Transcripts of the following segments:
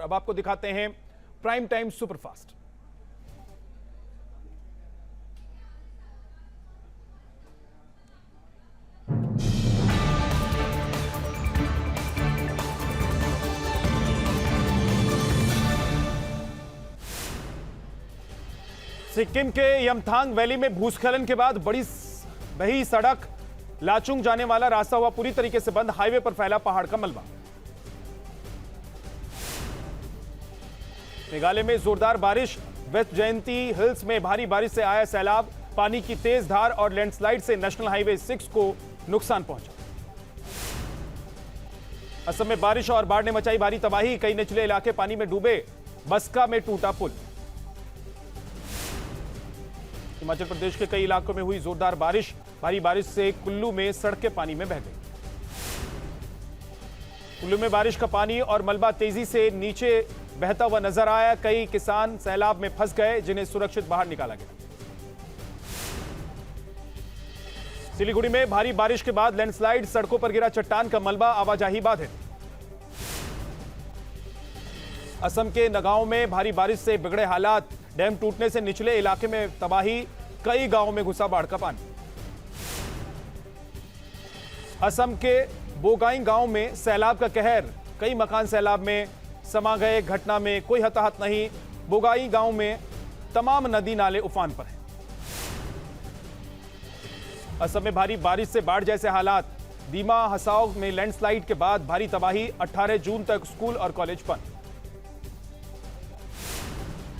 अब आपको दिखाते हैं प्राइम टाइम सुपरफास्ट। सिक्किम के यमथांग वैली में भूस्खलन के बाद बही सड़क लाचुंग जाने वाला रास्ता हुआ पूरी तरीके से बंद। हाईवे पर फैला पहाड़ का मलबा। मेघालय में जोरदार बारिश। वेस्ट जयंती हिल्स में भारी बारिश से आया सैलाब। पानी की तेज धार और लैंडस्लाइड से नेशनल हाईवे 6 को नुकसान पहुंचा। असम में बारिश और बाढ़ ने मचाई भारी तबाही। कई निचले इलाके पानी में डूबे। बस्का में टूटा पुल। हिमाचल प्रदेश के कई इलाकों में हुई जोरदार बारिश। भारी बारिश से कुल्लू में सड़कें पानी में बह गई। कुल्लू में बारिश का पानी और मलबा तेजी से नीचे बहता हुआ नजर आया। कई किसान सैलाब में फंस गए, जिन्हें सुरक्षित बाहर निकाला गया। सिलीगुड़ी में भारी बारिश के बाद लैंडस्लाइड। सड़कों पर गिरा चट्टान का मलबा। आवाजाही बाधित। असम के नगांव में भारी बारिश से बिगड़े हालात। डैम टूटने से निचले इलाके में तबाही। कई गांवों में घुसा बाढ़ का पानी। असम के बोगाई गांव में सैलाब का कहर। कई मकान सैलाब में समा गए। घटना में कोई हताहत नहीं। बोगाई गांव में तमाम नदी नाले उफान पर हैं। असम में भारी बारिश से बाढ़ जैसे हालात। दीमा हसाओ में लैंडस्लाइड के बाद भारी तबाही। 18 जून तक स्कूल और कॉलेज बंद।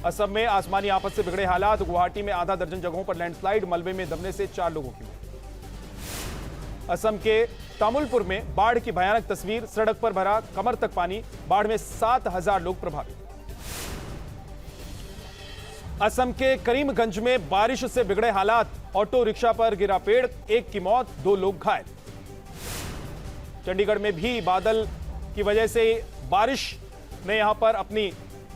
असम में आसमानी आफत से बिगड़े हालात। गुवाहाटी में आधा दर्जन जगहों पर लैंडस्लाइड। मलबे में दबने से 4 लोगों की मौत। असम के तामुलपुर में बाढ़ की भयानक तस्वीर। सड़क पर भरा कमर तक पानी। बाढ़ में 7,000 लोग प्रभावित। असम के करीमगंज में बारिश से बिगड़े हालात। ऑटो रिक्शा पर गिरा पेड़। 1 की मौत, 2 लोग घायल। चंडीगढ़ में भी बादल की वजह से बारिश ने यहां पर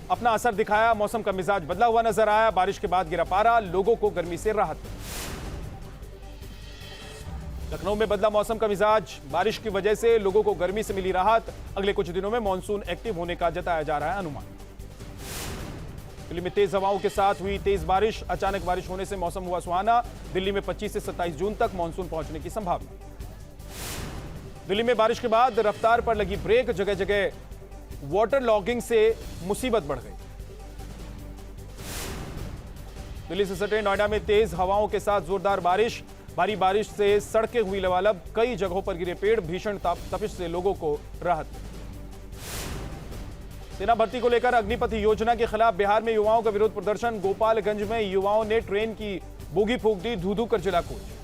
अपना असर दिखाया। मौसम का मिजाज बदला हुआ नजर आया। बारिश के बाद गिरा पारा। लोगों को गर्मी से राहत। लखनऊ में बदला मौसम का मिजाज। बारिश की वजह से लोगों को गर्मी से मिली राहत। अगले कुछ दिनों में मानसून एक्टिव होने का जताया जा रहा है अनुमान। दिल्ली में तेज हवाओं के साथ हुई तेज बारिश। अचानक बारिश होने से मौसम हुआ सुहाना। दिल्ली में 25 से 27 जून तक मानसून पहुंचने की संभावना। दिल्ली में बारिश के बाद रफ्तार पर लगी ब्रेक। जगह जगह वाटर लॉगिंग से मुसीबत बढ़ गई। दिल्ली से सटे नोएडा में तेज हवाओं के साथ जोरदार बारिश। भारी बारिश से सड़कें हुई लबालब। कई जगहों पर गिरे पेड़। भीषण तपिश से लोगों को राहत। सेना भर्ती को लेकर अग्निपथ योजना के खिलाफ बिहार में युवाओं का विरोध प्रदर्शन। गोपालगंज में युवाओं ने ट्रेन की बोगी फूंक दी। धू धू कर जिला कूच।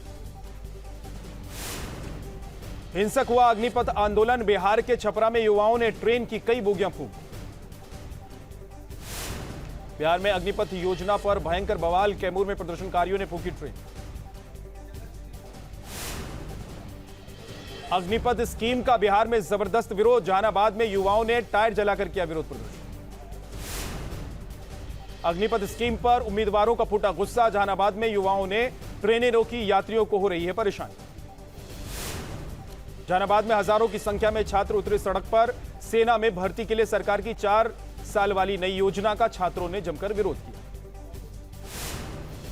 हिंसक हुआ अग्निपथ आंदोलन। बिहार के छपरा में युवाओं ने ट्रेन की कई बोगियां फूंक। बिहार में अग्निपथ योजना पर भयंकर बवाल। कैमूर में प्रदर्शनकारियों ने फूंकी ट्रेन। अग्निपथ स्कीम का बिहार में जबरदस्त विरोध। जहानाबाद में युवाओं ने टायर जलाकर किया विरोध प्रदर्शन। अग्निपथ स्कीम पर उम्मीदवारों का फूटा गुस्सा। जहानाबाद में युवाओं ने ट्रेनें रोकी। यात्रियों को हो रही है परेशानी। जहानाबाद में हजारों की संख्या में छात्र उतरे सड़क पर। सेना में भर्ती के लिए सरकार की 4 साल वाली नई योजना का छात्रों ने जमकर विरोध किया।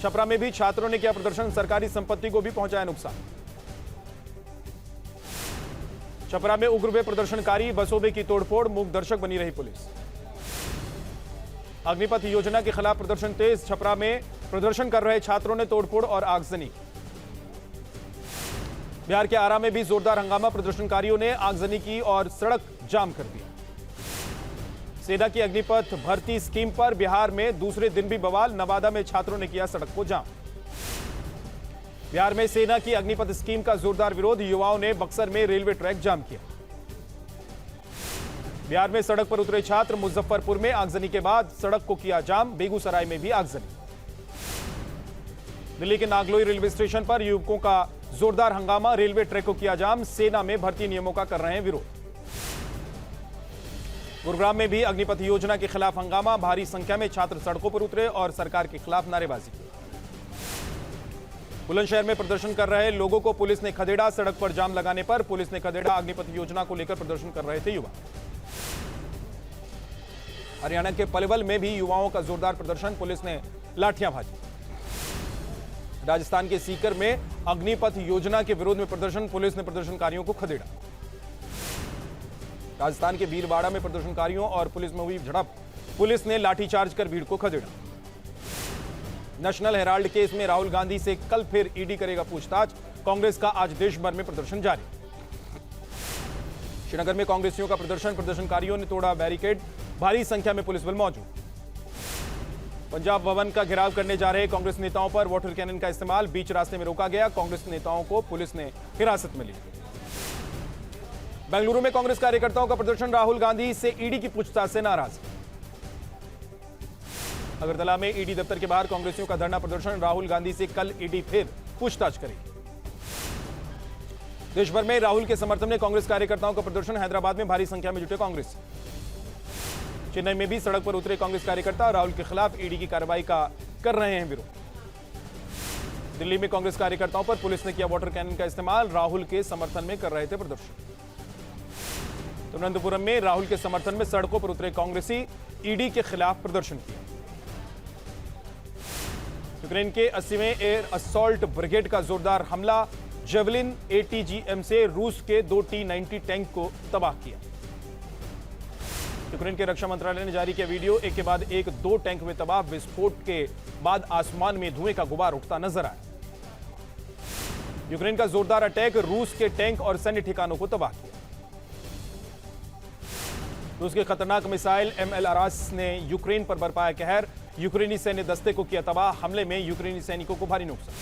छपरा में भी छात्रों ने किया प्रदर्शन। सरकारी संपत्ति को भी पहुंचाया नुकसान। छपरा में उग्र हुए प्रदर्शनकारी। बसों में की तोड़फोड़। मूक दर्शक बनी रही पुलिस। अग्निपथ योजना के खिलाफ प्रदर्शन तेज। छपरा में प्रदर्शन कर रहे छात्रों ने तोड़फोड़ और आगजनी की। बिहार के आरा में भी जोरदार हंगामा। प्रदर्शनकारियों ने आगजनी की और सड़क जाम कर दिया। सेना की अग्निपथ भर्ती स्कीम पर बिहार में दूसरे दिन भी बवाल। नवादा में छात्रों ने किया सड़क को जाम। बिहार में सेना की अग्निपथ स्कीम का जोरदार विरोध। युवाओं ने बक्सर में रेलवे ट्रैक जाम किया। बिहार में सड़क पर उतरे छात्र। मुजफ्फरपुर में आगजनी के बाद सड़क को किया जाम। बेगूसराय में भी आगजनी। दिल्ली के नागलोई रेलवे स्टेशन पर युवकों का जोरदार हंगामा। रेलवे ट्रैक को किया जाम। सेना में भर्ती नियमों का कर रहे हैं विरोध। गुरुग्राम में भी अग्निपथ योजना के खिलाफ हंगामा। भारी संख्या में छात्र सड़कों पर उतरे और सरकार के खिलाफ नारेबाजी की। बुलंदशहर में प्रदर्शन कर रहे लोगों को पुलिस ने खदेड़ा। सड़क पर जाम लगाने पर पुलिस ने खदेड़ा। अग्निपथ योजना को लेकर प्रदर्शन कर रहे थे युवा। हरियाणा के पलवल में भी युवाओं का जोरदार प्रदर्शन, पुलिस ने लाठियां भाजी। राजस्थान के सीकर में अग्निपथ योजना के विरोध में प्रदर्शन, पुलिस ने प्रदर्शनकारियों को खदेड़ा। राजस्थान के भीलवाड़ा में प्रदर्शनकारियों और पुलिस में हुई झड़प, पुलिस ने लाठीचार्ज कर भीड़ को खदेड़ा। नेशनल हेराल्ड केस में राहुल गांधी से कल फिर ईडी करेगा पूछताछ, कांग्रेस का आज देश भर में प्रदर्शन जारी। श्रीनगर में कांग्रेसियों का प्रदर्शन, प्रदर्शनकारियों ने तोड़ा बैरिकेड, भारी संख्या में पुलिस बल मौजूद। पंजाब भवन का घेराव करने जा रहे कांग्रेस नेताओं पर वाटर कैनन का इस्तेमाल, बीच रास्ते में रोका गया, कांग्रेस नेताओं को पुलिस ने हिरासत में लिया। बेंगलुरु में कांग्रेस कार्यकर्ताओं का प्रदर्शन, राहुल गांधी से ईडी की पूछताछ से नाराज। अगरतला में ईडी दफ्तर के बाहर कांग्रेसियों का धरना प्रदर्शन, राहुल गांधी से कल ईडी फिर पूछताछ करेगी। देश भर में राहुल के समर्थन में कांग्रेस कार्यकर्ताओं का प्रदर्शन, हैदराबाद में भारी संख्या में जुटे कांग्रेस। चेन्नई में भी सड़क पर उतरे कांग्रेस कार्यकर्ता, राहुल के खिलाफ ईडी की कार्रवाई का कर रहे हैं विरोध। दिल्ली में कांग्रेस कार्यकर्ताओं पर पुलिस ने किया वाटर कैनन का इस्तेमाल, राहुल के समर्थन में कर रहे थे प्रदर्शन। तिरुवनंतपुरम में राहुल के समर्थन में सड़कों पर उतरे कांग्रेसी, ईडी के खिलाफ प्रदर्शन किया। यूक्रेन के 80वें एयर असॉल्ट ब्रिगेड का जोरदार हमला, जेवलिन ATGM से रूस के 2 T-90 टैंक को तबाह किया। यूक्रेन के रक्षा मंत्रालय ने जारी किया वीडियो, एक के बाद एक 2 टैंक हुए तबाह, विस्फोट के बाद आसमान में धुएं का गुबार उठता नजर आया। यूक्रेन का जोरदार अटैक, रूस के टैंक और सैन्य ठिकानों को तबाह किया। रूस के खतरनाक मिसाइल MLRS ने यूक्रेन पर बरपाया कहर, यूक्रेनी सैन्य दस्ते को किया तबाह, हमले में यूक्रेनी सैनिकों को भारी नुकसान।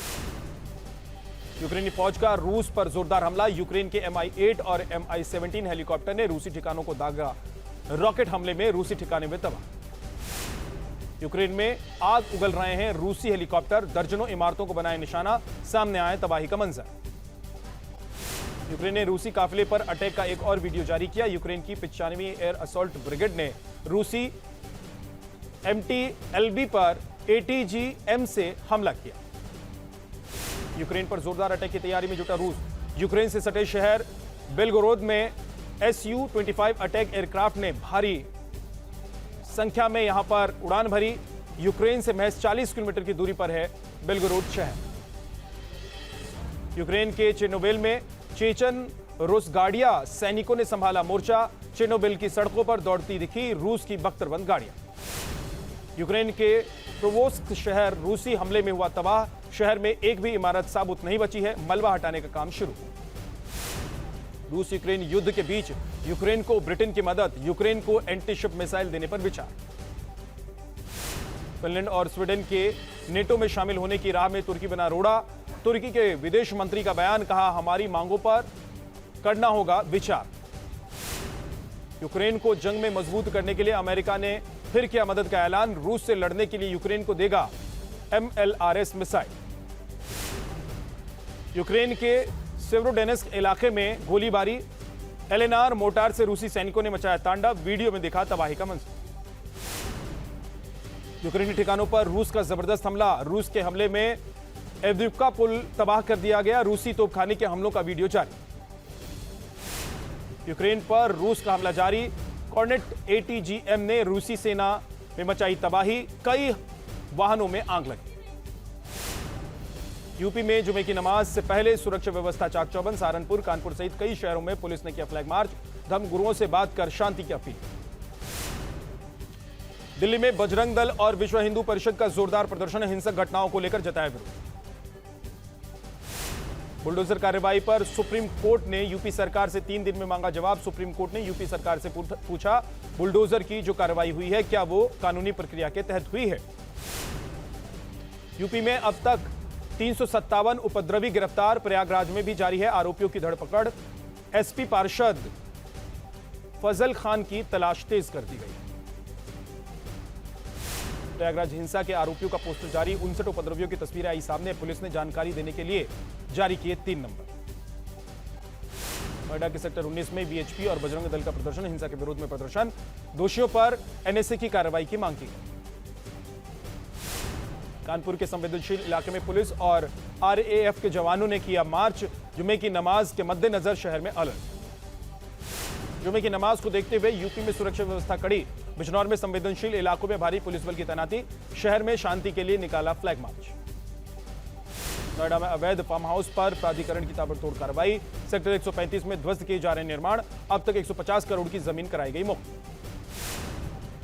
यूक्रेनी फौज का रूस पर जोरदार हमला, यूक्रेन के Mi-8 और Mi-17 हेलीकॉप्टर ने रूसी ठिकानों को दागा, रॉकेट हमले में रूसी ठिकाने में तबाह। यूक्रेन में आग उगल रहे हैं रूसी हेलीकॉप्टर, दर्जनों इमारतों को बनाए निशाना, सामने आए तबाही का मंजर। यूक्रेन ने रूसी काफिले पर अटैक का एक और वीडियो जारी किया, यूक्रेन की 95वीं एयर असॉल्ट ब्रिगेड ने रूसी MTLB पर ATGM से हमला किया। यूक्रेन पर जोरदार अटैक की तैयारी में जुटा रूस, यूक्रेन से सटे शहर बेलगोरोद में Su-25 अटैक एयरक्राफ्ट ने भारी संख्या में यहां पर उड़ान भरी। यूक्रेन से महज 40 किलोमीटर की दूरी पर है बेलगोरोद शहर। यूक्रेन के चेर्नोबिल में चेचन रोसगाड़िया सैनिकों ने संभाला मोर्चा, चेर्नोबिल की सड़कों पर दौड़ती दिखी रूस की बख्तरबंद गाड़ियां। यूक्रेन के प्रोवोस्क शहर रूसी हमले में हुआ तबाह, शहर में एक भी इमारत साबुत नहीं बची है, मलबा हटाने का काम शुरू। रूस यूक्रेन युद्ध के बीच यूक्रेन को ब्रिटेन की मदद, यूक्रेन को एंटीशिप मिसाइल देने पर विचार। फिनलैंड और स्वीडन के नेटो में शामिल होने की राह में तुर्की बना रोड़ा, तुर्की के विदेश मंत्री का बयान, कहा हमारी मांगों पर करना होगा विचार। यूक्रेन को जंग में मजबूत करने के लिए अमेरिका ने फिर किया मदद का ऐलान, रूस से लड़ने के लिए यूक्रेन को देगा MLRS मिसाइल। यूक्रेन के सेवरोडेनेस्क इलाके में गोलीबारी, LNR मोर्टार से रूसी सैनिकों ने मचाया तांडव, वीडियो में दिखा तबाही का मंजर। यूक्रेनी ठिकानों पर रूस का जबरदस्त हमला, रूस के हमले में एवदिवका पुल तबाह कर दिया गया, रूसी तोपखाने के हमलों का वीडियो जारी। यूक्रेन पर रूस का हमला जारी, कॉर्नेट ATGM ने रूसी सेना में मचाई तबाही, कई वाहनों में आग लगी। यूपी में जुमे की नमाज से पहले सुरक्षा व्यवस्था चाक चौबंद, सहारनपुर, कानपुर सहित कई शहरों में पुलिस ने किया फ्लैग मार्च, धर्मगुरुओं से बात कर शांति की अपील। दिल्ली में बजरंग दल और विश्व हिंदू परिषद का जोरदार प्रदर्शन, हिंसक घटनाओं को लेकर जताया विरोध। बुलडोजर कार्रवाई पर सुप्रीम कोर्ट ने यूपी सरकार से 3 दिन में मांगा जवाब, सुप्रीम कोर्ट ने यूपी सरकार से पूछा बुलडोजर की जो कार्रवाई हुई है क्या वो कानूनी प्रक्रिया के तहत हुई है। यूपी में अब तक 357 उपद्रवी गिरफ्तार, प्रयागराज में भी जारी है आरोपियों की धरपकड़, एसपी पार्षद फजल खान की तलाश तेज कर दी गई। प्रयागराज हिंसा के आरोपियों का पोस्टर जारी, 59 उपद्रवियों की तस्वीरें आई सामने, पुलिस ने जानकारी देने के लिए जारी किए 3 नंबर। नोएडा के सेक्टर 19 में वीएचपी और बजरंग दल का प्रदर्शन, हिंसा के विरोध में प्रदर्शन, दोषियों पर एनएसए की कार्रवाई की मांग की गई। कानपुर के संवेदनशील इलाके में पुलिस और आरएएफ के जवानों ने किया मार्च, जुमे की नमाज के मद्देनजर शहर में अलर्ट। जुमे की नमाज को देखते हुए यूपी में सुरक्षा व्यवस्था कड़ी, बिजनौर में संवेदनशील इलाकों में भारी पुलिस बल की तैनाती, शहर में शांति के लिए निकाला फ्लैग मार्च। नोएडा में अवैध फार्म हाउस पर प्राधिकरण की ताबड़तोड़ कार्रवाई, सेक्टर 135 में ध्वस्त किए जा रहे निर्माण, अब तक 150 करोड़ की जमीन कराई गई मुक्त।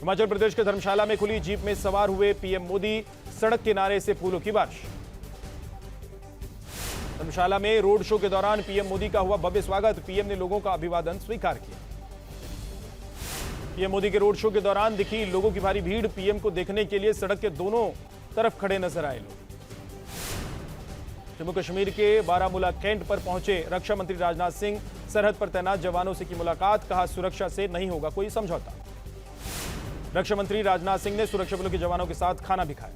हिमाचल प्रदेश के धर्मशाला में खुली जीप में सवार हुए पीएम मोदी, सड़क किनारे से फूलों की बारिश। धर्मशाला में रोड शो के दौरान पीएम मोदी का हुआ भव्य स्वागत, पीएम ने लोगों का अभिवादन स्वीकार किया। पीएम मोदी के रोड शो के दौरान दिखी लोगों की भारी भीड़, पीएम को देखने के लिए सड़क के दोनों तरफ खड़े नजर आए लोग। जम्मू कश्मीर के बारामूला कैंट पर पहुंचे रक्षा मंत्री राजनाथ सिंह, सरहद पर तैनात जवानों से की मुलाकात, कहा सुरक्षा से नहीं होगा कोई समझौता। रक्षा मंत्री राजनाथ सिंह ने सुरक्षा बलों के जवानों के साथ खाना भी खाया।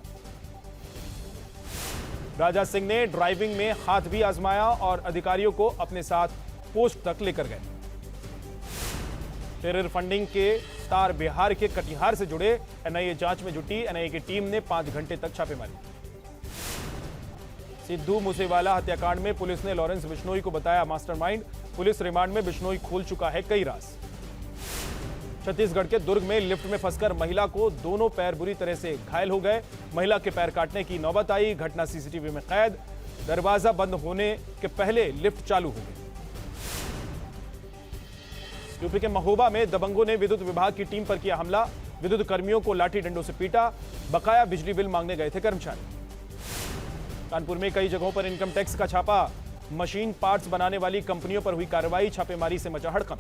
राजनाथ सिंह ने ड्राइविंग में हाथ भी आजमाया और अधिकारियों को अपने साथ पोस्ट तक लेकर गए। टेरर फंडिंग के तार बिहार के कटिहार से जुड़े, एनआईए जांच में जुटी, एनआईए की टीम ने 5 घंटे तक छापेमारी। सिद्धू मूसेवाला हत्याकांड में पुलिस ने लॉरेंस बिश्नोई को बताया मास्टरमाइंड, पुलिस रिमांड में बिश्नोई खोल चुका है कई राज। छत्तीसगढ़ के दुर्ग में लिफ्ट में फंसकर महिला को दोनों पैर बुरी तरह से घायल हो गए, महिला के पैर काटने की नौबत आई, घटना सीसीटीवी में कैद, दरवाजा बंद होने के पहले लिफ्ट चालू हो गई। यूपी के महोबा में दबंगों ने विद्युत विभाग की टीम पर किया हमला, विद्युत कर्मियों को लाठी डंडों से पीटा, बकाया बिजली बिल मांगने गए थे कर्मचारी। कानपुर में कई जगहों पर इनकम टैक्स का छापा, मशीन पार्ट्स बनाने वाली कंपनियों पर हुई कार्रवाई, छापेमारी से मचा हड़कंप।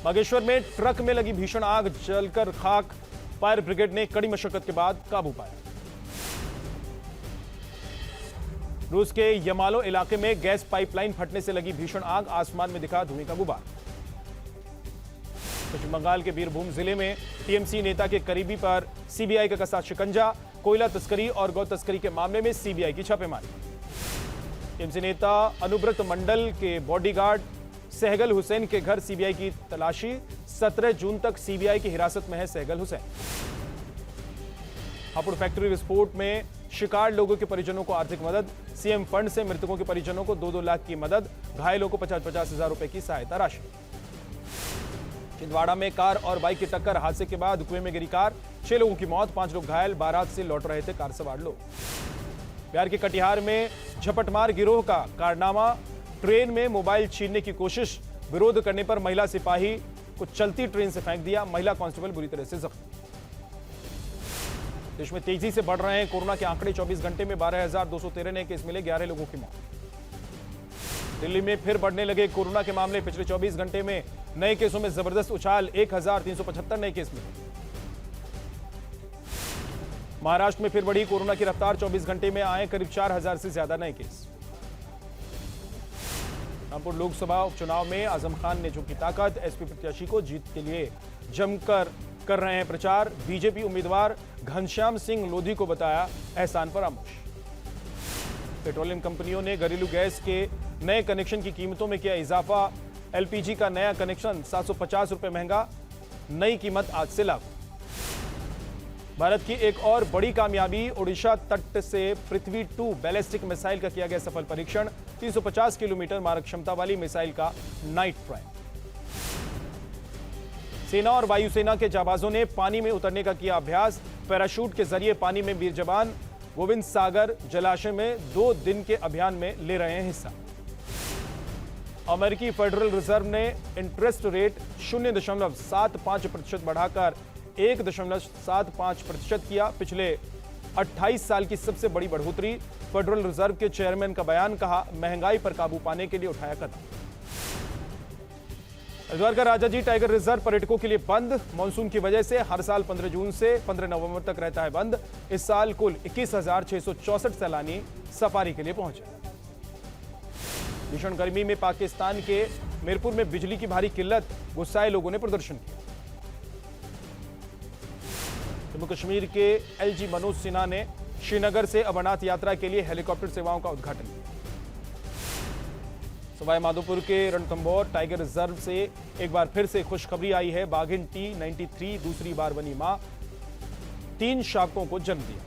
बागेश्वर में ट्रक में लगी भीषण आग, जलकर खाक, फायर ब्रिगेड ने कड़ी मशक्कत के बाद काबू पाया। रूस के यमालो इलाके में गैस पाइपलाइन फटने से लगी भीषण आग, आसमान में दिखा धुएं का गुबार। पश्चिम बंगाल के बीरभूम जिले में टीएमसी नेता के करीबी पर सीबीआई का कसा शिकंजा, कोयला तस्करी और गौ तस्करी के मामले में सीबीआई की छापेमारी। टीएमसी नेता अनुब्रत मंडल के बॉडीगार्ड सहगल हुसैन के घर सीबीआई की तलाशी, 17 जून तक सीबीआई की हिरासत में है सहगल हुसैन। हापुड़ फैक्ट्री विस्फोट में शिकार लोगों के परिजनों को आर्थिक मदद, सीएम फंड से मृतकों के परिजनों को 2-2 लाख की मदद, घायलों को 50-50 हजार रुपए की सहायता राशि। छिंदवाड़ा में कार और बाइक की टक्कर, हादसे के बाद कुएं में गिरी कार, 6 लोगों की मौत, 5 लोग घायल, बारात से लौट रहे थे कार सवार लोग। बिहार के कटिहार में झपटमार गिरोह का कारनामा, ट्रेन में मोबाइल छीनने की कोशिश, विरोध करने पर महिला सिपाही को चलती ट्रेन से फेंक दिया, महिला कांस्टेबल बुरी तरह से जख्मी। देश में तेजी से बढ़ रहे हैं कोरोना के आंकड़े, 24 घंटे में 12,213 नए केस मिले, 11 लोगों की मौत। दिल्ली में फिर बढ़ने लगे कोरोना के मामले, पिछले 24 घंटे में नए केसों में जबरदस्त उछाल, 1,375 नए केस मिले। महाराष्ट्र में फिर बढ़ी कोरोना की रफ्तार, 24 घंटे में आए करीब 4,000 से ज्यादा नए केस। रामपुर लोकसभा उपचुनाव में आजम खान ने झोंकी ताकत, एसपी प्रत्याशी को जीत के लिए जमकर कर रहे हैं प्रचार, बीजेपी उम्मीदवार घनश्याम सिंह लोधी को बताया एहसान फरामोश। पेट्रोलियम कंपनियों ने घरेलू गैस के नए कनेक्शन की कीमतों में किया इजाफा, एलपीजी का नया कनेक्शन 750 रुपए महंगा, नई कीमत आज से लागू। भारत की एक और बड़ी कामयाबी, ओडिशा तट से पृथ्वी 2 बैलिस्टिक मिसाइल का किया गया सफल परीक्षण, 350 किलोमीटर मारक क्षमता वाली मिसाइल का नाइट ट्रायल। सेना और वायुसेना के जाबाजों ने पानी में उतरने का किया अभ्यास, पैराशूट के जरिए पानी में वीर जवान गोविंद सागर जलाशय में 2 दिन के अभियान में ले रहे हैं हिस्सा। अमेरिकी फेडरल रिजर्व ने इंटरेस्ट रेट 0.75% बढ़ाकर 1.75% किया, पिछले 28 साल की सबसे बड़ी बढ़ोतरी। फेडरल रिजर्व के चेयरमैन का बयान, कहा महंगाई पर काबू पाने के लिए उठाया कदम। हरिद्वार का राजाजी टाइगर रिजर्व पर्यटकों के लिए बंद, मानसून की वजह से हर साल 15 जून से 15 नवंबर तक रहता है बंद। इस साल कुल 21,664 सैलानी सफारी के लिए पहुंचे। भीषण गर्मी में पाकिस्तान के मीरपुर में बिजली की भारी किल्लत, गुस्साए लोगों ने प्रदर्शन किया। जम्मू कश्मीर के एलजी मनोज सिन्हा ने श्रीनगर से अमरनाथ यात्रा के लिए हेलीकॉप्टर सेवाओं का उद्घाटन किया। सवाई माधोपुर के रणथंभौर टाइगर रिजर्व से एक बार फिर से खुशखबरी आई है, बाघिन T93 दूसरी बार बनी मां, 3 शावकों को जन्म दिया।